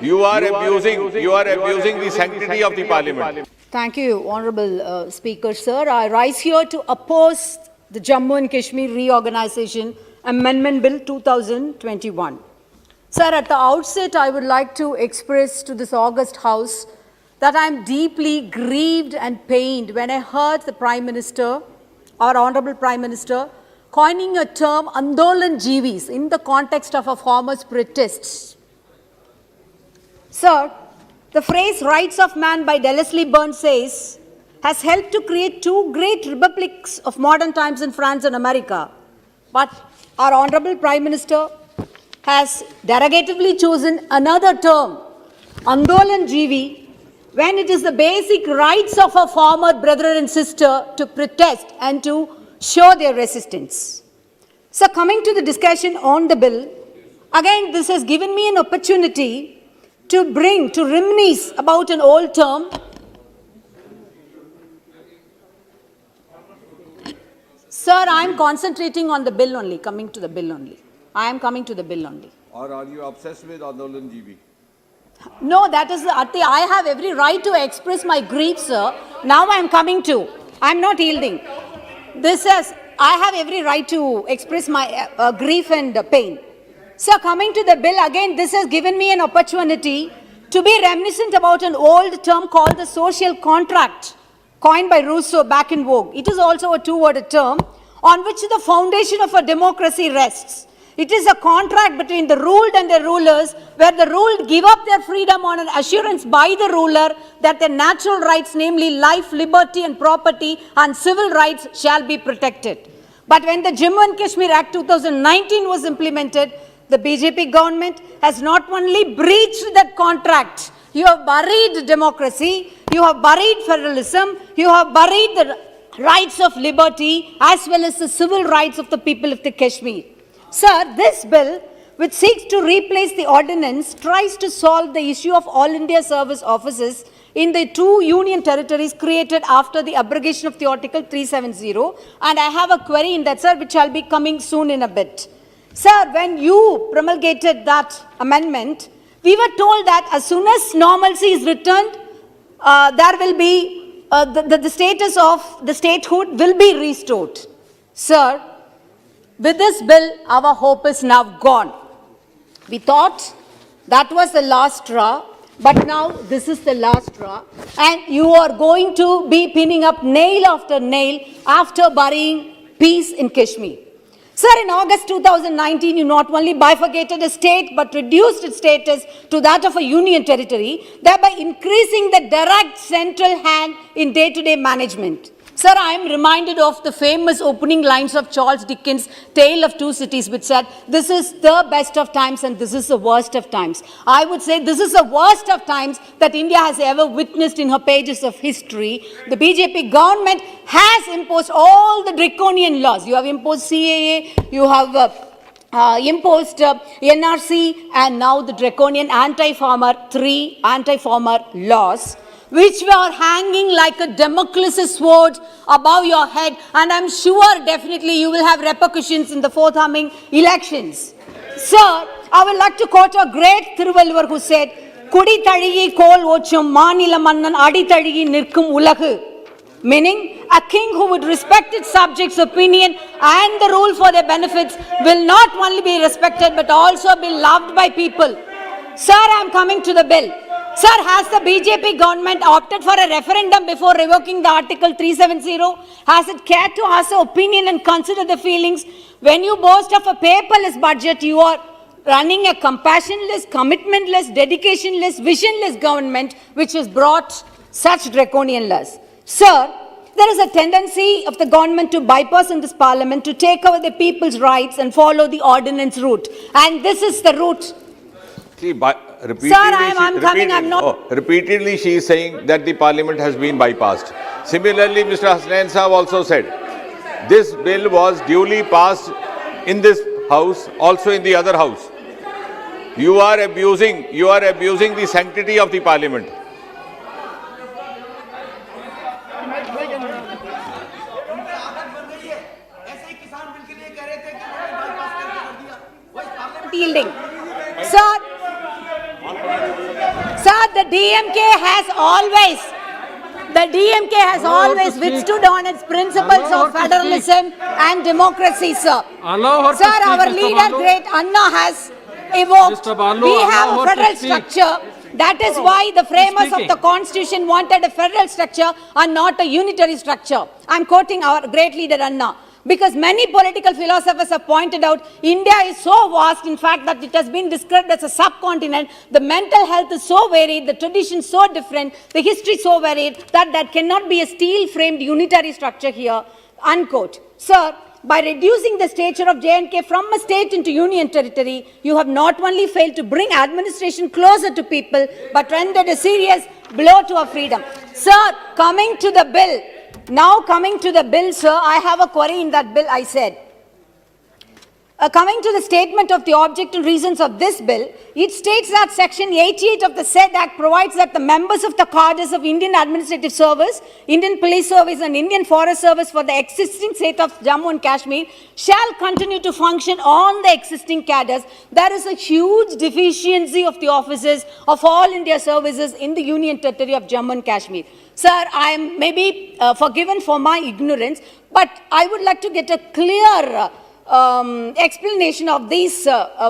You are abusing the sanctity of the parliament. Thank you, Honourable Speaker, sir. I rise here to oppose the Jammu and Kashmir Reorganisation Amendment Bill 2021. Sir, at the outset, I would like to express to this august House that I am deeply grieved and pained when I heard the Prime Minister, our Honourable Prime Minister, coining a term Andolan Jeevis in the context of a farmers' protests. Sir, the phrase rights of man by Leslie Burns says has helped to create two great republics of modern times in France and America. But our Honourable Prime Minister has derogatively chosen another term, Andolan Jeevi, when it is the basic rights of a farmer brother and sister to protest and to show their resistance. So coming to the discussion on the bill, again this has given me an opportunity to reminisce about an old term. Sir, I am concentrating on the bill only, coming to the bill only. I am coming to the bill only. Or are you obsessed with Andolan GB? No, that is, I have every right to express my grief, sir. Now I am coming to. I am not yielding. This is, I have every right to express my grief and pain. So coming to the bill, again, this has given me an opportunity to be reminiscent about an old term called the social contract, coined by Rousseau back in vogue. It is also a two-worded term on which the foundation of a democracy rests. It is a contract between the ruled and the rulers, where the ruled give up their freedom on an assurance by the ruler that their natural rights, namely life, liberty and property and civil rights, shall be protected. But when the Jammu and Kashmir Act 2019 was implemented, the BJP government has not only breached that contract, you have buried democracy, you have buried federalism, you have buried the rights of liberty as well as the civil rights of the people of the Kashmir. Sir, this bill, which seeks to replace the ordinance, tries to solve the issue of All India Service offices in the two union territories created after the abrogation of the Article 370. And I have a query in that, sir, which I'll be coming soon in a bit. Sir, when you promulgated that amendment, we were told that as soon as normalcy is returned, there will be, the status of the statehood will be restored. Sir, with this bill, our hope is now gone. We thought that was the last straw, but now this is the last straw. And you are going to be pinning up nail after nail after burying peace in Kashmir. Sir, in August 2019, you not only bifurcated a state, but reduced its status to that of a union territory, thereby increasing the direct central hand in day-to-day management. Sir, I am reminded of the famous opening lines of Charles Dickens' Tale of Two Cities, which said, this is the best of times and this is the worst of times. I would say this is the worst of times that India has ever witnessed in her pages of history. The BJP government has imposed all the draconian laws. You have imposed CAA, you have imposed NRC, and now the draconian three anti-farmer laws, which were hanging like a Damocles sword above your head, and I'm sure definitely you will have repercussions in the forthcoming elections. Sir, I would like to quote a great Thiruvalluvar who said, Kudi tazhigi kol ochum manila mannan adi tazhigi nirkum ulagu. Meaning, a king who would respect its subjects' opinion and the rule for their benefits will not only be respected but also be loved by people. Sir, I am coming to the bill. Sir, has the BJP government opted for a referendum before revoking the Article 370? Has it cared to ask the opinion and consider the feelings? When you boast of a paperless budget, you are running a compassionless, commitmentless, dedicationless, visionless government which has brought such draconian laws. Sir, there is a tendency of the government to bypass in this parliament to take away the people's rights and follow the ordinance route. And this is the route. See, repeatedly she is saying that the parliament has been bypassed. Similarly, Mr. Hasnain Sahab also said, this bill was duly passed in this house, also in the other house. You are abusing the sanctity of the parliament. Yielding. Sir, the DMK has always Allow her to speak. withstood on its principles Allow of her to federalism and democracy, sir. Allow her to Sir, speak, our Mr. leader, Balu. great Anna, has evoked. Mr. Balu, We have allow a her to federal speak. structure. That is why the framers of speaking. the constitution wanted a federal structure and not a unitary structure. I'm quoting our great leader Anna. Because many political philosophers have pointed out, India is so vast, in fact, that it has been described as a subcontinent. The mental health is so varied, the tradition so different, the history so varied, that there cannot be a steel-framed unitary structure here, unquote. Sir, by reducing the stature of J&K from a state into union territory, you have not only failed to bring administration closer to people, but rendered a serious blow to our freedom. Sir, coming to the bill, sir, I have a query in that bill, I said. Coming to the statement of the object and reasons of this bill, it states that Section 88 of the said Act provides that the members of the cadres of Indian Administrative Service, Indian Police Service and Indian Forest Service for the existing state of Jammu and Kashmir shall continue to function on the existing cadres. There is a huge deficiency of the officers of all India services in the Union Territory of Jammu and Kashmir. Sir, I am maybe forgiven for my ignorance, but I would like to get a clear explanation of this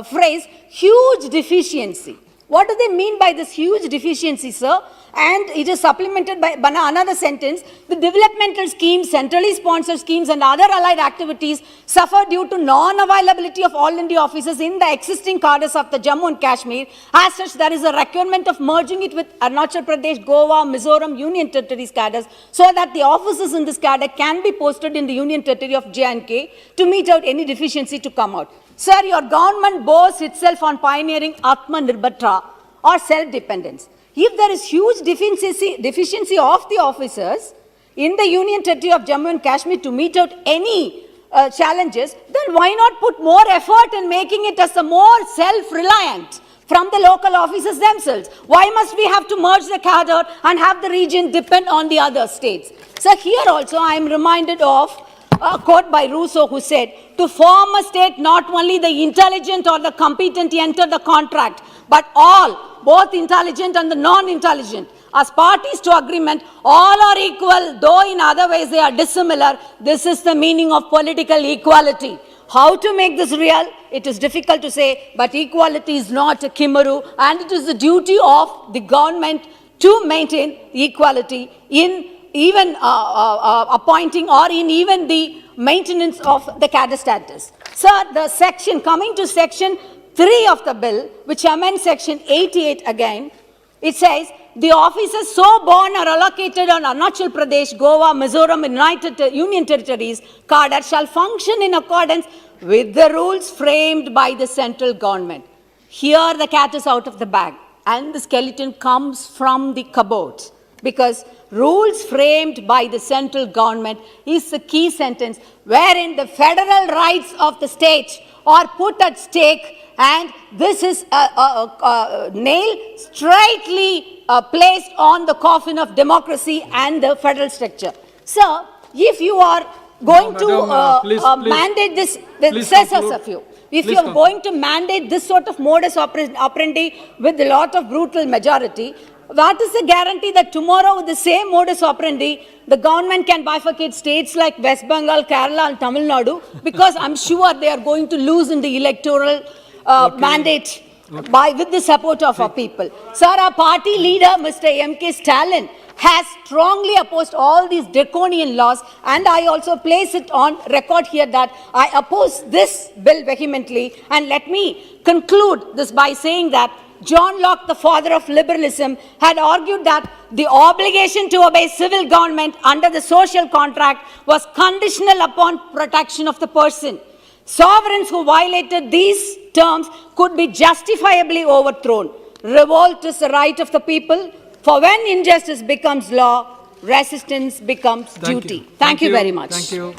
phrase, huge deficiency. What do they mean by this huge deficiency, sir? And it is supplemented by another sentence. The developmental schemes, centrally sponsored schemes and other allied activities suffer due to non-availability of all India officers in the existing cadres of the Jammu and Kashmir. As such, there is a requirement of merging it with Arunachal Pradesh, Goa, Mizoram, Union Territories cadres so that the officers in this cadre can be posted in the Union Territory of J&K to meet out any deficiency to come out. Sir, your government boasts itself on pioneering Atmanirbhar or self-dependence. If there is huge deficiency of the officers in the Union Territory of Jammu and Kashmir to meet out any challenges, then why not put more effort in making it as a more self-reliant from the local officers themselves? Why must we have to merge the cadre and have the region depend on the other states? So here also I am reminded of a quote by Rousseau who said, to form a state, not only the intelligent or the competent enter the contract, but all, both intelligent and the non-intelligent. As parties to agreement, all are equal, though in other ways they are dissimilar. This is the meaning of political equality. How to make this real? It is difficult to say, but equality is not a chimera, and it is the duty of the government to maintain equality in even appointing or in even the maintenance of the cadre status. Sir, the section, coming to section 3 of the bill, which amends section 88 again, it says, the officers so born or allocated on Arunachal Pradesh, Goa, Mizoram, and United Union Territories cadre shall function in accordance with the rules framed by the central government. Here the cat is out of the bag and the skeleton comes from the cupboard, because rules framed by the central government is the key sentence wherein the federal rights of the state are put at stake, and this is a nail straightly placed on the coffin of democracy and the federal structure. Sir, if you are going to mandate this, if you are going to mandate this sort of modus operandi with a lot of brutal majority, what is the guarantee that tomorrow with the same modus operandi, the government can bifurcate states like West Bengal, Kerala and Tamil Nadu? Because I'm sure they are going to lose in the electoral mandate with the support of our people. Sir, our party leader, Mr. M.K. Stalin, has strongly opposed all these draconian laws, and I also place it on record here that I oppose this bill vehemently. And let me conclude this by saying that John Locke, the father of liberalism, had argued that the obligation to obey civil government under the social contract was conditional upon protection of the person. Sovereigns who violated these terms could be justifiably overthrown. Revolt is the right of the people, for when injustice becomes law, resistance becomes duty. Thank you very much. Thank you.